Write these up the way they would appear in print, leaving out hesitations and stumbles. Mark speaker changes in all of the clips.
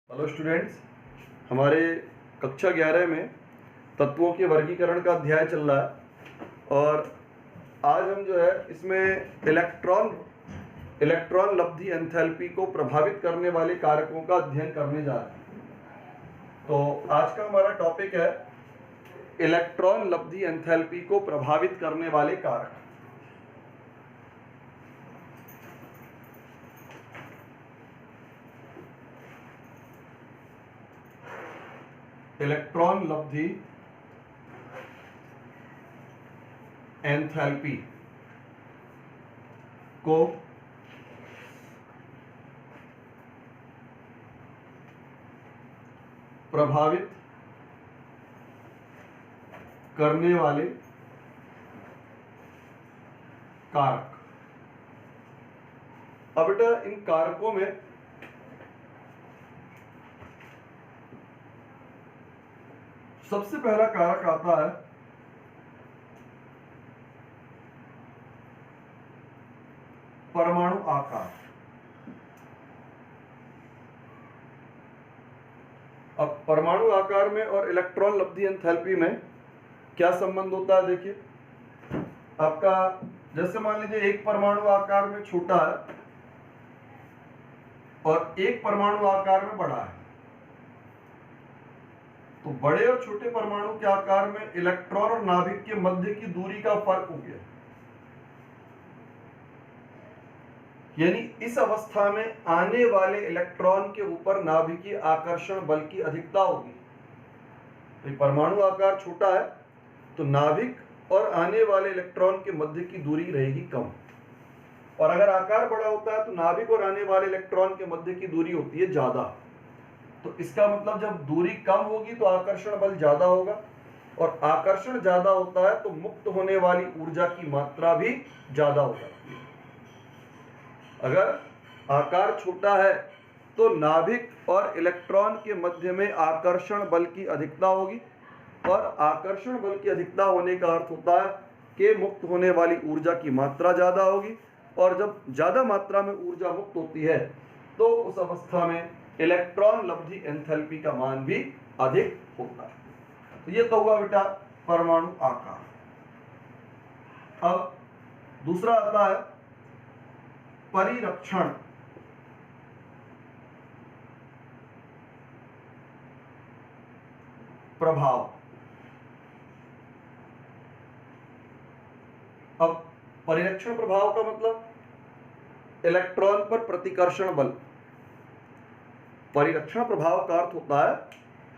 Speaker 1: Hello students, हमारे कक्षा 11 में तत्वों के वर्गीकरण का अध्याय चल रहा है और आज हम जो है इसमें इलेक्ट्रॉन लब्धि एंथैल्पी को प्रभावित करने वाले कारकों का अध्ययन करने जा रहे हैं। तो आज का हमारा टॉपिक है इलेक्ट्रॉन लब्धि एंथैल्पी को प्रभावित करने वाले कारक। इलेक्ट्रॉन लब्धि एंथैल्पी को प्रभावित करने वाले कारक। अब बेटा इन कारकों में सबसे पहला कारक आता है परमाणु आकार। अब परमाणु आकार में और इलेक्ट्रॉन लब्धि एंथैल्पी में क्या संबंध होता है? देखिए, आपका जैसे मान लीजिए एक परमाणु आकार में छोटा है और एक परमाणु आकार में बड़ा है, तो बड़े और छोटे परमाणु के आकार में इलेक्ट्रॉन और नाभिक के मध्य की दूरी का फर्क हो गया। यानी इस अवस्था में आने वाले इलेक्ट्रॉन के ऊपर नाभिकीय आकर्षण बल की अधिकता होगी। तो परमाणु आकार छोटा है तो नाभिक और आने वाले इलेक्ट्रॉन के मध्य की दूरी रहेगी कम, और अगर आकार बड़ा होता है तो नाभिक और आने वाले इलेक्ट्रॉन के मध्य की दूरी होती है ज्यादा। तो इसका मतलब जब दूरी कम होगी तो आकर्षण बल ज्यादा होगा, और आकर्षण ज्यादा होता है तो मुक्त होने वाली ऊर्जा की मात्रा भी ज्यादा हो जाती है। अगर आकार छोटा है तो नाभिक और इलेक्ट्रॉन के मध्य में आकर्षण बल की अधिकता होगी, और आकर्षण बल की अधिकता होने का अर्थ होता है कि मुक्त होने वाली ऊर्जा की मात्रा ज्यादा होगी, और जब ज्यादा मात्रा में ऊर्जा मुक्त होती है तो उस अवस्था में इलेक्ट्रॉन लब्धि एंथैल्पी का मान भी अधिक होता है। तो ये तो हुआ बेटा परमाणु आकार। अब दूसरा आता है परिरक्षण प्रभाव। अब परिरक्षण प्रभाव का मतलब इलेक्ट्रॉन पर प्रतिकर्षण बल। परिरक्षण प्रभाव का अर्थ होता है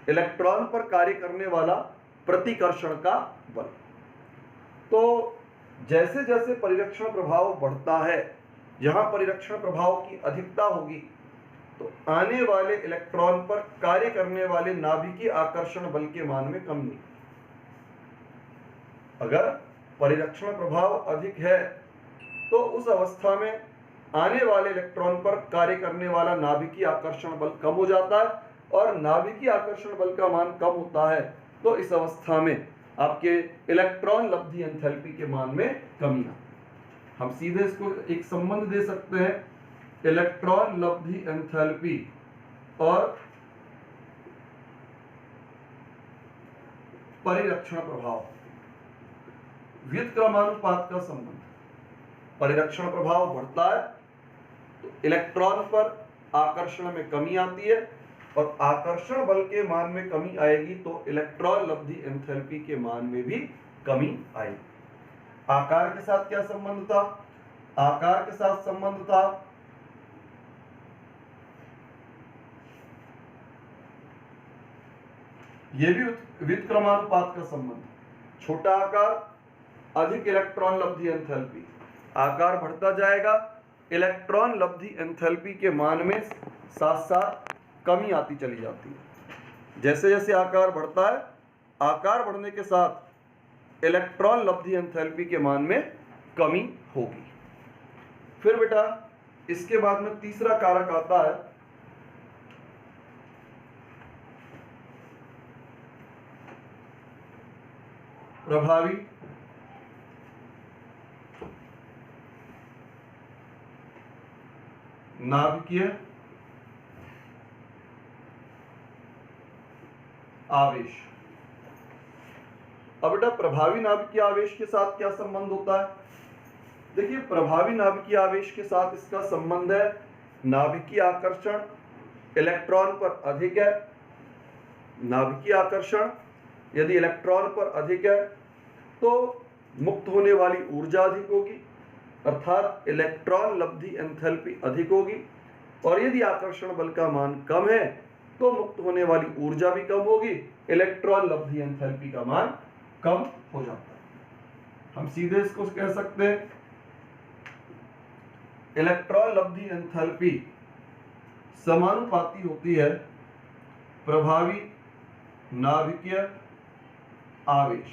Speaker 1: इलेक्ट्रॉन पर कार्य करने वाला प्रतिकर्षण का बल। तो जैसे जैसे परिरक्षण प्रभाव बढ़ता है, जहां परिरक्षण प्रभाव की अधिकता होगी तो आने वाले इलेक्ट्रॉन पर कार्य करने वाले नाभिकीय आकर्षण बल के मान में कमी। अगर परिरक्षण प्रभाव अधिक है तो उस अवस्था में आने वाले इलेक्ट्रॉन पर कार्य करने वाला नाभिकीय आकर्षण बल कम हो जाता है, और नाभिकीय आकर्षण बल का मान कम होता है तो इस अवस्था में आपके इलेक्ट्रॉन लब्धि एंथैल्पी के मान में कमी आती है। हम सीधे इसको एक संबंध दे सकते हैं, इलेक्ट्रॉन लब्धि एंथैल्पी और परिरक्षण प्रभाव, व्युत्क्रमानुपात का संबंध। परिरक्षण प्रभाव बढ़ता है तो इलेक्ट्रॉन पर आकर्षण में कमी आती है, और आकर्षण बल के मान में कमी आएगी तो इलेक्ट्रॉन लब्धि एंथैल्पी के मान में भी कमी आएगी। आकार के साथ क्या संबंध था? आकार के साथ संबंध था यह भी व्युत्क्रमानुपात का संबंध। छोटा आकार अधिक इलेक्ट्रॉन लब्धि एंथैल्पी, आकार बढ़ता जाएगा, इलेक्ट्रॉन लब्धि एंथैल्पी के मान में साथ साथ कमी आती चली जाती है। जैसे जैसे आकार बढ़ता है, आकार बढ़ने के साथ इलेक्ट्रॉन लब्धि एंथैल्पी के मान में कमी होगी। फिर बेटा इसके बाद में तीसरा कारक आता है प्रभावी नाभिकीय आवेश। अब बेटा प्रभावी नाभिकीय आवेश के साथ क्या संबंध होता है? देखिए प्रभावी नाभिकीय आवेश के साथ इसका संबंध है नाभिकीय आकर्षण इलेक्ट्रॉन पर अधिक है। नाभिकीय आकर्षण यदि इलेक्ट्रॉन पर अधिक है तो मुक्त होने वाली ऊर्जा अधिक होगी, अर्थात इलेक्ट्रॉन लब्धि एंथैल्पी अधिक होगी। और यदि आकर्षण बल का मान कम है तो मुक्त होने वाली ऊर्जा भी कम होगी, इलेक्ट्रॉन लब्धि एंथैल्पी का मान कम हो जाता है। हम सीधे इसको कह सकते हैं इलेक्ट्रॉन लब्धि एंथैल्पी समानुपाती होती है प्रभावी नाभिकीय आवेश।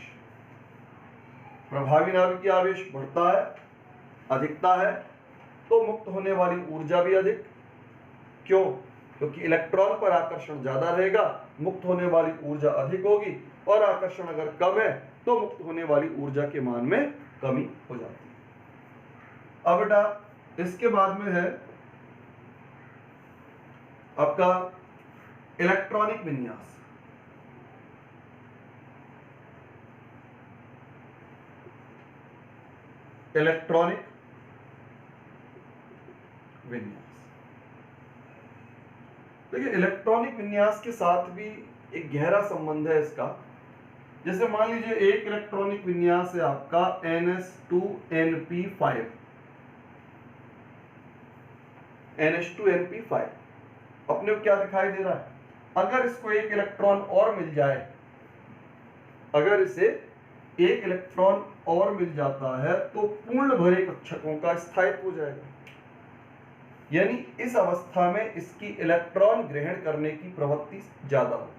Speaker 1: प्रभावी नाभिकीय आवेश बढ़ता है, अधिकता है, तो मुक्त होने वाली ऊर्जा भी अधिक। क्यों? क्योंकि इलेक्ट्रॉन पर आकर्षण ज्यादा रहेगा, मुक्त होने वाली ऊर्जा अधिक होगी, और आकर्षण अगर कम है तो मुक्त होने वाली ऊर्जा के मान में कमी हो जाती है। अब बेटा इसके बाद में है आपका इलेक्ट्रॉनिक विन्यास। इलेक्ट्रॉनिक विन्यास, देखिए इलेक्ट्रॉनिक विन्यास के साथ भी एक गहरा संबंध है इसका। जैसे मान लीजिए एक इलेक्ट्रॉनिक विन्यास है आपका NH2NP5। NH2NP5 अपने को क्या दिखाई दे रहा है? अगर इसको एक इलेक्ट्रॉन और मिल जाए, अगर इसे एक इलेक्ट्रॉन और मिल जाता है तो पूर्ण भरे कक्षकों का स्थायित्व हो जाएगा। यानी इस अवस्था में इसकी इलेक्ट्रॉन ग्रहण करने की प्रवृत्ति ज्यादा होगी।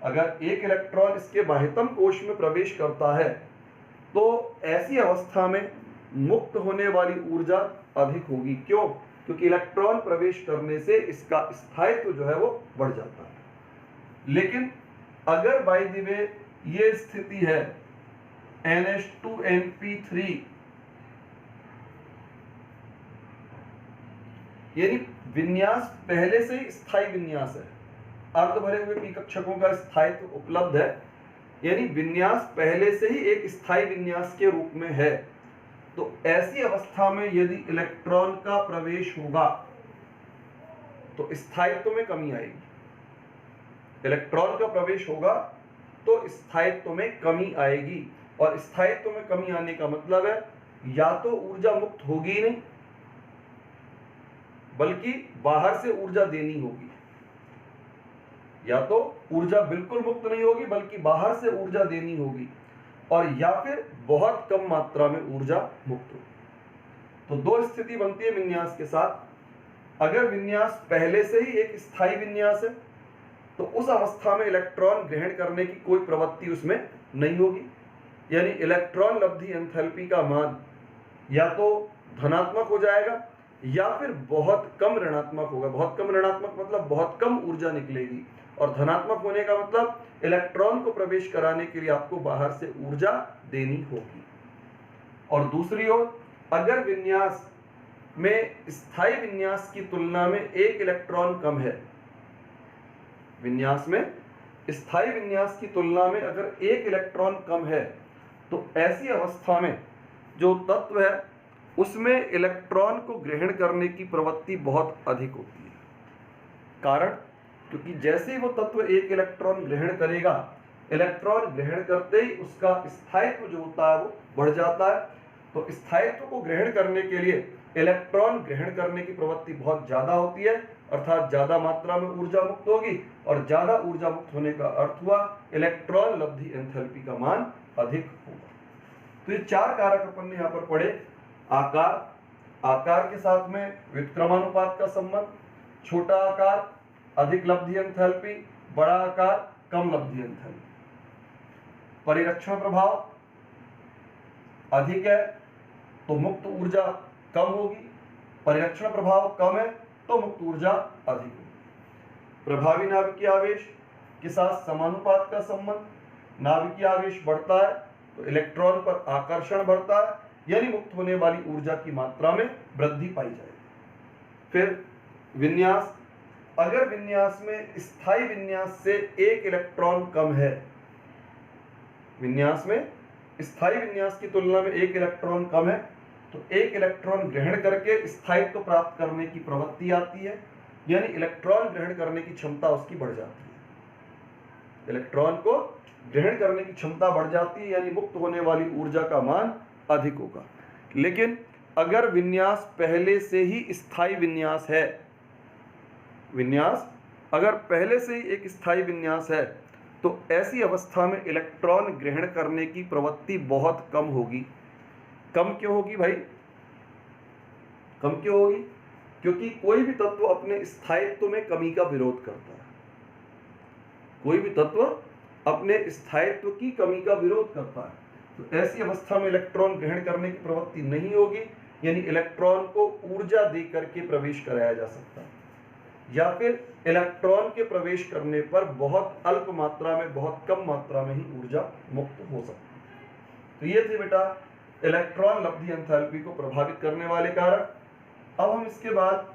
Speaker 1: अगर एक इलेक्ट्रॉन इसके बाह्यतम कोश में प्रवेश करता है तो ऐसी अवस्था में मुक्त होने वाली ऊर्जा अधिक होगी। क्यों? क्योंकि इलेक्ट्रॉन प्रवेश करने से इसका स्थायित्व जो है वो बढ़ जाता है। लेकिन अगर बाय द वे ये स्थिति है NH2NP3, यानी विन्यास पहले से ही स्थायी विन्यास है, अर्ध भरे हुए पी कक्षकों का स्थायित्व उपलब्ध है, यानी विन्यास पहले से ही एक स्थायी विन्यास के रूप में है, तो ऐसी अवस्था में यदि इलेक्ट्रॉन का प्रवेश होगा तो स्थायित्व में कमी आएगी। इलेक्ट्रॉन का प्रवेश होगा तो स्थायित्व में कमी आएगी, और स्थायित्व में कमी आने का मतलब है या तो ऊर्जा मुक्त होगी नहीं, बल्कि बाहर से ऊर्जा देनी होगी। या तो ऊर्जा बिल्कुल मुक्त नहीं होगी बल्कि बाहर से ऊर्जा देनी होगी, और या फिर बहुत कम मात्रा में ऊर्जा मुक्त होगी। तो दो स्थिति बनती है विन्यास के साथ। अगर विन्यास पहले से ही एक स्थायी विन्यास है तो उस अवस्था में इलेक्ट्रॉन ग्रहण करने की कोई प्रवृत्ति उसमें नहीं होगी, यानी इलेक्ट्रॉन लब्धि एंथैल्पी का मान या तो धनात्मक हो जाएगा या फिर बहुत कम ऋणात्मक होगा। बहुत कम ऋणात्मक मतलब बहुत कम ऊर्जा निकलेगी, और धनात्मक होने का मतलब इलेक्ट्रॉन को प्रवेश कराने के लिए आपको बाहर से ऊर्जा देनी होगी। और दूसरी ओर अगर विन्यास में स्थायी विन्यास की तुलना में एक इलेक्ट्रॉन कम है, विन्यास में स्थायी विन्यास की तुलना में अगर एक इलेक्ट्रॉन कम है, तो ऐसी अवस्था में जो तत्व है उसमें इलेक्ट्रॉन को ग्रहण करने की प्रवृत्ति बहुत अधिक होती है। कारण, क्योंकि जैसे ही वो तत्व एक इलेक्ट्रॉन ग्रहण करेगा, इलेक्ट्रॉन ग्रहण करते ही उसका स्थायित्व जो होता है वो बढ़ जाता है। तो स्थायित्व को ग्रहण करने के लिए इलेक्ट्रॉन ग्रहण करने की प्रवृत्ति बहुत ज्यादा होती है, अर्थात ज्यादा मात्रा में ऊर्जा मुक्त होगी, और ज्यादा ऊर्जा मुक्त होने का अर्थ हुआ इलेक्ट्रॉन लब्धि एंथैल्पी का मान अधिक होगा। तो ये चार कारक अपन ने यहाँ पर पढ़े। आकार, आकार के साथ में व्युत्क्रमानुपात का संबंध, छोटा आकार अधिक लब्धि एंथैल्पी, बड़ा आकार कम लब्धि एंथैल्पी। परिरक्षण प्रभाव अधिक है तो मुक्त ऊर्जा कम होगी, परिरक्षण प्रभाव कम है तो मुक्त ऊर्जा अधिक होगी। प्रभावी नाभिकीय आवेश के साथ समानुपात का संबंध, नाभिकीय आवेश बढ़ता है तो इलेक्ट्रॉन पर आकर्षण बढ़ता है, यानी मुक्त होने वाली ऊर्जा की मात्रा में वृद्धि पाई जाएगी। फिर विन्यास, अगर विन्यास में स्थायी विन्यास से एक इलेक्ट्रॉन कम है, विन्यास में स्थायी विन्यास की तुलना में एक इलेक्ट्रॉन कम है, तो एक इलेक्ट्रॉन ग्रहण करके स्थायित्व प्राप्त करने की प्रवृत्ति आती है, यानी इलेक्ट्रॉन ग्रहण करने की क्षमता उसकी बढ़ जाती है। इलेक्ट्रॉन को ग्रहण करने की क्षमता बढ़ जाती है, यानी मुक्त होने वाली ऊर्जा का मान अधिक होगा। लेकिन अगर विन्यास पहले से ही स्थायी विन्यास है, विन्यास अगर पहले से ही एक स्थायी विन्यास है, तो ऐसी अवस्था में इलेक्ट्रॉन ग्रहण करने की प्रवृत्ति बहुत कम होगी। कम क्यों होगी भाई? कम क्यों होगी? क्योंकि कोई भी तत्व अपने स्थायित्व में कमी का विरोध करता है। कोई भी तत्व अपने स्थायित्व की कमी का विरोध करता है, तो ऐसी अवस्था में इलेक्ट्रॉन ग्रहण करने की प्रवृत्ति नहीं होगी, यानी इलेक्ट्रॉन को ऊर्जा दे करके प्रवेश कराया जा सकता है, या फिर इलेक्ट्रॉन के प्रवेश करने पर बहुत अल्प मात्रा में, बहुत कम मात्रा में ही ऊर्जा मुक्त हो सकती है। तो ये थे बेटा इलेक्ट्रॉन लब्धि एंथैल्पी को प्रभावित करने वाले कारक। अब हम इसके बाद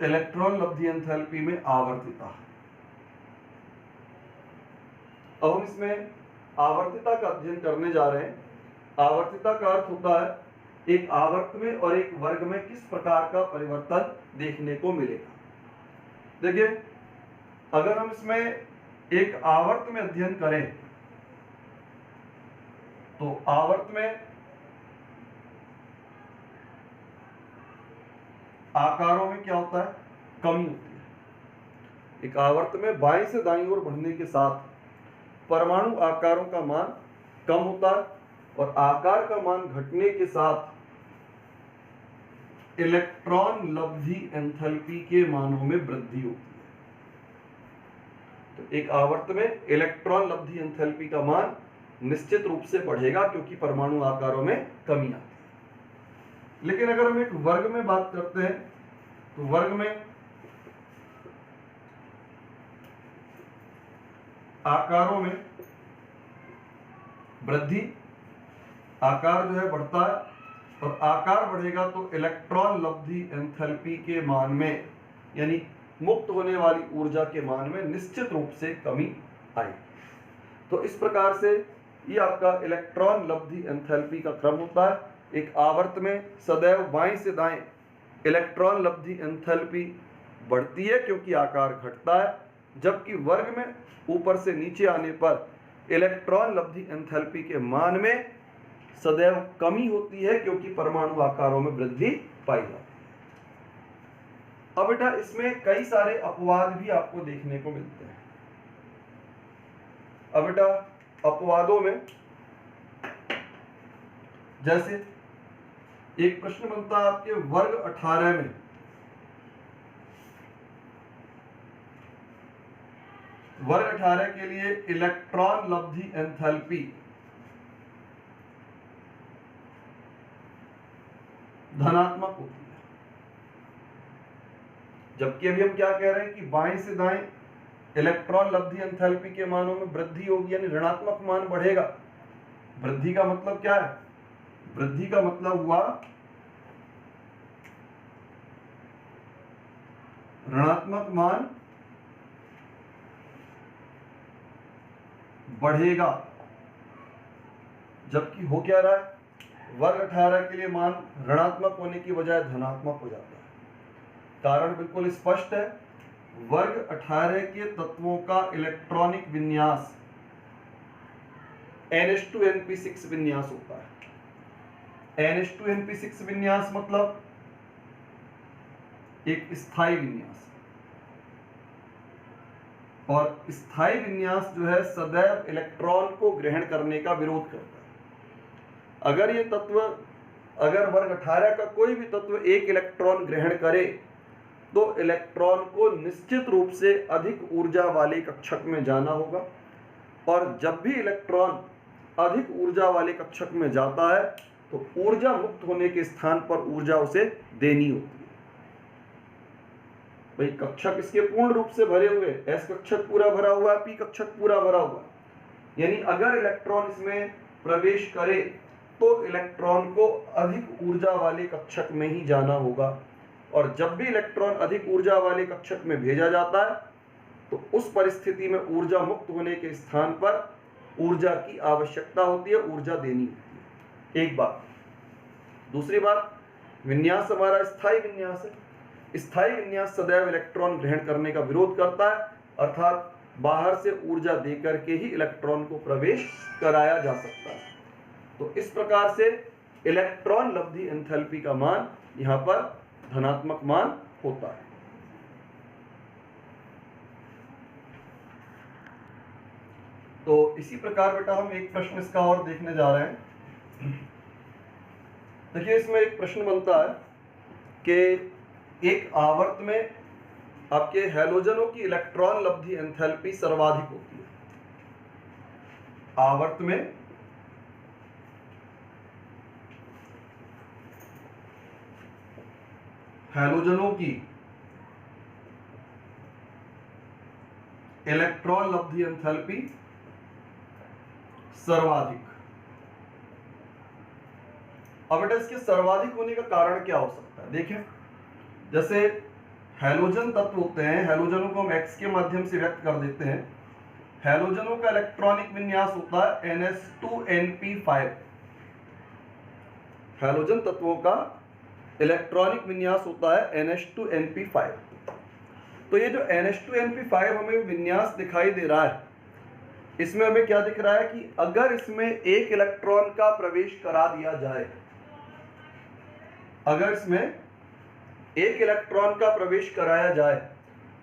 Speaker 1: इलेक्ट्रॉन लब्धि एंथैल्पी में आवर्तिता। अब हम इसमें आवर्तिता का अध्ययन करने जा रहे हैं। आवर्तिता का अर्थ होता है एक आवर्त में और एक वर्ग में किस प्रकार का परिवर्तन देखने को मिलेगा। देखिए, अगर हम इसमें एक आवर्त में अध्ययन करें, तो आवर्त में आकारों में क्या होता है? कमी होती है। एक आवर्त में बाएं से दाईं ओर बढ़ने के साथ परमाणु आकारों का मान कम होता है, और आकार का मान घटने के साथ इलेक्ट्रॉन लब्धि एंथैल्पी के मानों में वृद्धि होती है। तो एक आवर्त में इलेक्ट्रॉन लब्धि एंथैल्पी का मान निश्चित रूप से बढ़ेगा, क्योंकि परमाणु आकारों में कमी आती है। लेकिन अगर हम एक वर्ग में बात करते हैं, तो वर्ग में आकारों में वृद्धि, आकार जो है बढ़ता है, और आकार बढ़ेगा तो इलेक्ट्रॉन लब्धि एंथैल्पी के मान में, यानी मुक्त होने वाली ऊर्जा के मान में निश्चित रूप से कमी आएगी। तो इस प्रकार से ये आपका इलेक्ट्रॉन लब्धि एंथैल्पी का क्रम होता है। एक आवर्त में सदैव बाएं से दाएं इलेक्ट्रॉन लब्धि एंथैल्पी बढ़ती है, क्योंकि आकार घटता है, जबकि वर्ग में ऊपर से नीचे आने पर इलेक्ट्रॉन लब्धि एंथैल्पी के मान में सदैव कमी होती है, क्योंकि परमाणु आकारों में वृद्धि पाई जाती है। अब बेटा इसमें कई सारे अपवाद भी आपको देखने को मिलते हैं। अब बेटा अपवादों में जैसे एक प्रश्न बनता है आपके वर्ग 18 में, वर्ग 18 के लिए इलेक्ट्रॉन लब्धि एंथैल्पी धनात्मक होती है, जबकि अभी हम क्या कह रहे हैं कि बाएं से दाएं इलेक्ट्रॉन लब्धि एंथैल्पी के मानों में वृद्धि होगी, यानी ऋणात्मक मान बढ़ेगा। वृद्धि का मतलब क्या है? वृद्धि का मतलब हुआ ऋणात्मक मान बढ़ेगा, जबकि हो क्या रहा है? वर्ग 18 के लिए मान ऋणात्मक होने की बजाय धनात्मक हो जाता है। कारण बिल्कुल स्पष्ट है, वर्ग 18 के तत्वों का इलेक्ट्रॉनिक विन्यास NH2NP6 विन्यास होता है। NH2NP6 विन्यास मतलब एक स्थायी विन्यास, और स्थायी विन्यास जो है सदैव इलेक्ट्रॉन को ग्रहण करने का विरोध करता है। अगर ये तत्व, अगर वर्ग 18 का कोई भी तत्व एक इलेक्ट्रॉन ग्रहण करे, तो इलेक्ट्रॉन को निश्चित रूप से अधिक ऊर्जा वाले कक्षक में जाना होगा, और जब भी इलेक्ट्रॉन अधिक ऊर्जा वाले कक्षक में जाता है तो ऊर्जा मुक्त होने के स्थान पर ऊर्जा उसे देनी होती है। भाई कक्षक इसके पूर्ण रूप से भरे हुए, एस कक्षक पूरा भरा हुआ है, पी कक्षक पूरा भरा हुआ है, यानी अगर इलेक्ट्रॉन इसमें प्रवेश करे तो इलेक्ट्रॉन को अधिक ऊर्जा वाले कक्षक में ही जाना होगा, और जब भी इलेक्ट्रॉन अधिक ऊर्जा वाले कक्षक में भेजा जाता है तो उस परिस्थिति में ऊर्जा मुक्त होने के स्थान पर ऊर्जा की आवश्यकता होती है, ऊर्जा देनी होती है। एक बात। दूसरी बात, विन्यास हमारा स्थायी विन्यास है। स्थायी विन्यास सदैव इलेक्ट्रॉन ग्रहण करने का विरोध करता है, अर्थात बाहर से ऊर्जा देकर के ही इलेक्ट्रॉन को प्रवेश कराया जा सकता है। तो इस प्रकार से इलेक्ट्रॉन लब्धि एंथैल्पी का मान यहाँ पर धनात्मक मान होता है। तो इसी प्रकार बेटा हम एक प्रश्न इसका और देखने जा रहे हैं। देखिए इसमें एक प्रश्न बनता है कि एक आवर्त में आपके हैलोजनों की इलेक्ट्रॉन लब्धि एंथैल्पी सर्वाधिक होती है। आवर्त में हैलोजनों की इलेक्ट्रॉन लब्धि एंथैल्पी सर्वाधिक। अब बेटा इसके सर्वाधिक होने का कारण क्या हो सकता है? देखें, जैसे हैलोजन तत्व होते हैं, हैलोजनों को हम एक्स के माध्यम से व्यक्त कर देते हैं। हैलोजनों का इलेक्ट्रॉनिक विन्यास होता है NH2NP5। हैलोजन तत्वों का इलेक्ट्रॉनिक विन्यास होता है NH2NP5। तो ये जो NH2NP5 हमें विन्यास दिखाई दे रहा है, इसमें हमें क्या दिख रहा है कि अगर इसमें एक इलेक्ट्रॉन का प्रवेश करा दिया जाए, अगर इसमें एक इलेक्ट्रॉन का प्रवेश कराया जाए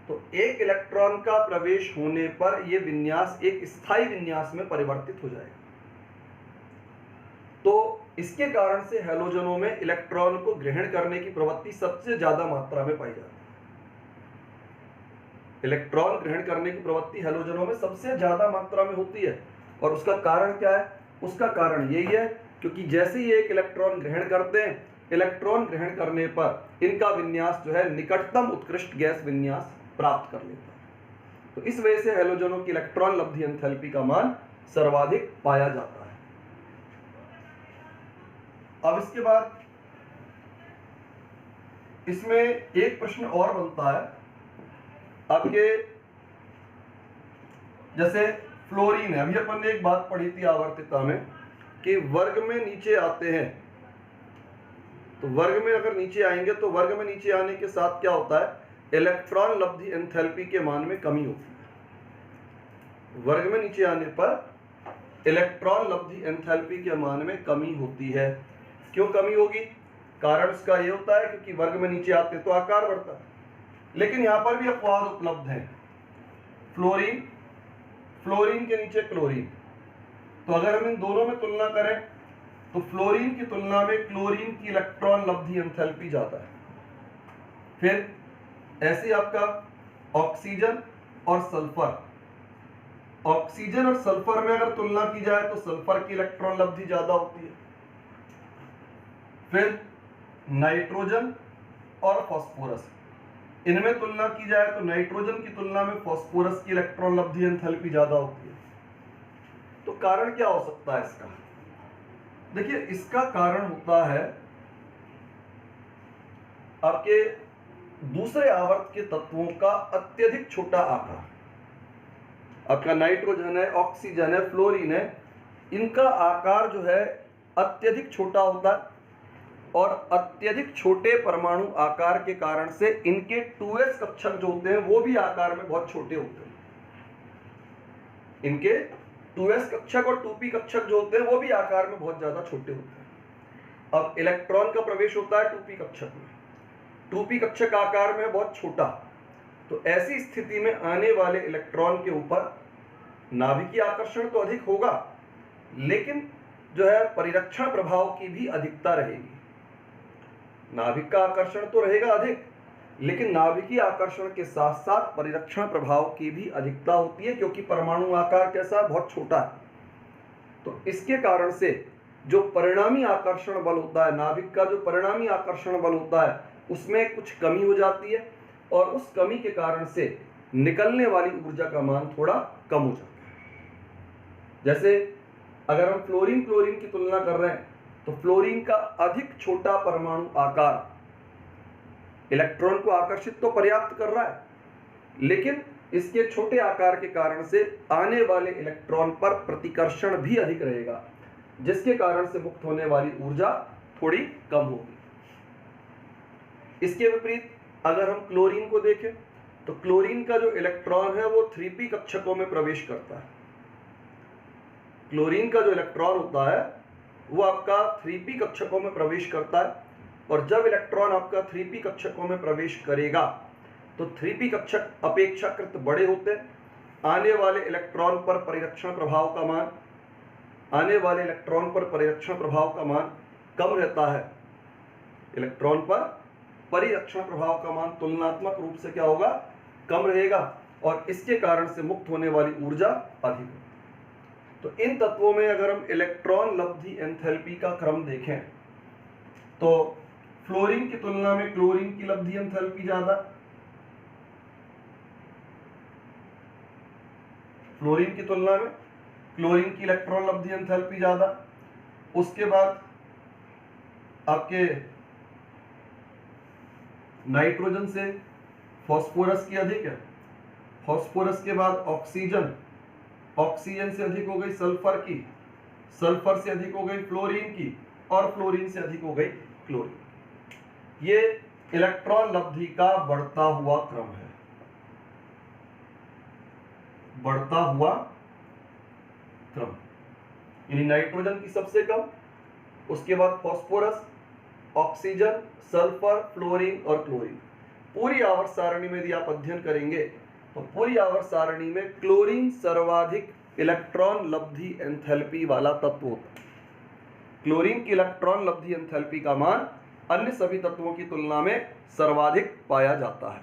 Speaker 1: तो एक इलेक्ट्रॉन का प्रवेश होने पर यह विन्यास एक स्थायी विन्यास में परिवर्तित हो जाएगा। तो इसके कारण से हैलोजनों में इलेक्ट्रॉन को ग्रहण करने की प्रवृत्ति सबसे ज्यादा मात्रा में पाई जाती है। इलेक्ट्रॉन ग्रहण करने की प्रवृत्ति हैलोजनों में सबसे ज्यादा मात्रा में होती है, और उसका कारण क्या है? उसका कारण यही है क्योंकि जैसे ही एक इलेक्ट्रॉन ग्रहण करते हैं, इलेक्ट्रॉन ग्रहण करने पर इनका विन्यास जो है निकटतम उत्कृष्ट गैस विन्यास प्राप्त कर लेता है। तो इस वजह से हैलोजनों की इलेक्ट्रॉन लब्धि एंथैल्पी का मान सर्वाधिक पाया जाता है। अब इसके बाद इसमें एक प्रश्न और बनता है आपके, जैसे फ्लोरीन है। अभी अपन ने एक बात पढ़ी थी आवर्तिता में कि वर्ग में नीचे आते हैं, तो वर्ग में अगर नीचे आएंगे तो वर्ग में नीचे आने के साथ क्या होता है? इलेक्ट्रॉन लब्धि एंथैल्पी के मान में कमी होती है। वर्ग में नीचे आने पर इलेक्ट्रॉन लब्धि एंथैल्पी के मान में कमी होती है। क्यों कमी होगी? कारण उसका ये होता है क्योंकि वर्ग में नीचे आते तो आकार बढ़ता है। लेकिन यहां पर भी अपवाद उपलब्ध हैं। फ्लोरीन, फ्लोरीन के नीचे क्लोरीन, तो अगर हम इन दोनों में तुलना करें तो फ्लोरीन की तुलना में क्लोरीन की इलेक्ट्रॉन लब्धि एंथैल्पी ज्यादा है। फिर ऐसे आपका ऑक्सीजन और सल्फर, ऑक्सीजन और सल्फर में अगर तुलना की जाए तो सल्फर की इलेक्ट्रॉन लब्धि ज्यादा होती है। फिर नाइट्रोजन और फास्फोरस, इनमें तुलना की जाए तो नाइट्रोजन की तुलना में फास्फोरस की इलेक्ट्रॉन लब्धि एंथैल्पी ज्यादा होती है। तो कारण क्या हो सकता है इसका? देखिए इसका कारण होता है आपके दूसरे आवर्त के तत्वों का अत्यधिक छोटा आकार। आपका नाइट्रोजन है, ऑक्सीजन है, फ्लोरीन है, इनका आकार जो है अत्यधिक छोटा होता है, और अत्यधिक छोटे परमाणु आकार के कारण से इनके 2s कक्षक जो होते हैं वो भी आकार में बहुत छोटे होते हैं। इनके 2s कक्षक और 2p कक्षक जो होते हैं वो भी आकार में बहुत ज्यादा छोटे होते हैं। अब इलेक्ट्रॉन का प्रवेश होता है 2p कक्षक में, 2p कक्षक आकार में बहुत छोटा, तो ऐसी स्थिति में आने वाले इलेक्ट्रॉन के ऊपर नाभिकीय आकर्षण तो अधिक होगा, लेकिन जो है परिरक्षण प्रभाव की भी अधिकता रहेगी। नाभिक का आकर्षण तो रहेगा अधिक, लेकिन नाभिकीय आकर्षण के साथ साथ परिरक्षण प्रभाव की भी अधिकता होती है, क्योंकि परमाणु आकार कैसा है, बहुत छोटा है। तो इसके कारण से जो परिणामी आकर्षण बल होता है, नाभिक का जो परिणामी आकर्षण बल होता है, उसमें कुछ कमी हो जाती है, और उस कमी के कारण से निकलने वाली ऊर्जा का मान थोड़ा कम हो जाता है। जैसे अगर हम फ्लोरीन क्लोरीन की तुलना कर रहे हैं, तो फ्लोरीन का अधिक छोटा परमाणु आकार इलेक्ट्रॉन को आकर्षित तो पर्याप्त कर रहा है, लेकिन इसके छोटे आकार के कारण से आने वाले इलेक्ट्रॉन पर प्रतिकर्षण भी अधिक रहेगा, जिसके कारण से मुक्त होने वाली ऊर्जा थोड़ी कम होगी। इसके विपरीत अगर हम क्लोरीन को देखें, तो क्लोरीन का जो इलेक्ट्रॉन है वो 3p कक्षकों में प्रवेश करता है। क्लोरीन का जो इलेक्ट्रॉन होता है वो आपका 3p कक्षकों में प्रवेश करता है, और जब इलेक्ट्रॉन आपका 3p कक्षकों में प्रवेश करेगा तो 3p कक्षक अपेक्षाकृत बड़े होते हैं। आने वाले इलेक्ट्रॉन पर परिरक्षण प्रभाव का मान कम रहता है। इलेक्ट्रॉन पर परिरक्षण प्रभाव का मान तुलनात्मक रूप से क्या होगा, कम रहेगा, और इसके कारण से मुक्त होने वाली ऊर्जा अधिक होगी। तो इन तत्वों में अगर हम इलेक्ट्रॉन लब्धि एंथैल्पी का क्रम देखें, तो फ्लोरीन की तुलना में क्लोरीन की लब्धि एंथैल्पी ज्यादा, फ्लोरीन की तुलना में क्लोरीन की इलेक्ट्रॉन लब्धि एंथैल्पी ज्यादा। उसके बाद आपके नाइट्रोजन से फास्फोरस की अधिक है, फास्फोरस के बाद ऑक्सीजन से अधिक हो गई सल्फर की, सल्फर से अधिक हो गई फ्लोरीन की, और फ्लोरीन से अधिक हो गई क्लोरीन। ये इलेक्ट्रॉन लब्धि का बढ़ता हुआ क्रम है, बढ़ता हुआ क्रम। यानी नाइट्रोजन की सबसे कम, उसके बाद फास्फोरस, ऑक्सीजन, सल्फर, फ्लोरीन और क्लोरीन। पूरी आवर्त सारणी में यदि आप अध्ययन करेंगे तो पूरी आवर्त सारणी में क्लोरीन सर्वाधिक इलेक्ट्रॉन लब्धि एंथैल्पी वाला तत्व होता है। क्लोरीन की इलेक्ट्रॉन लब्धि एंथैल्पी का मान अन्य सभी तत्वों की तुलना में सर्वाधिक पाया जाता है।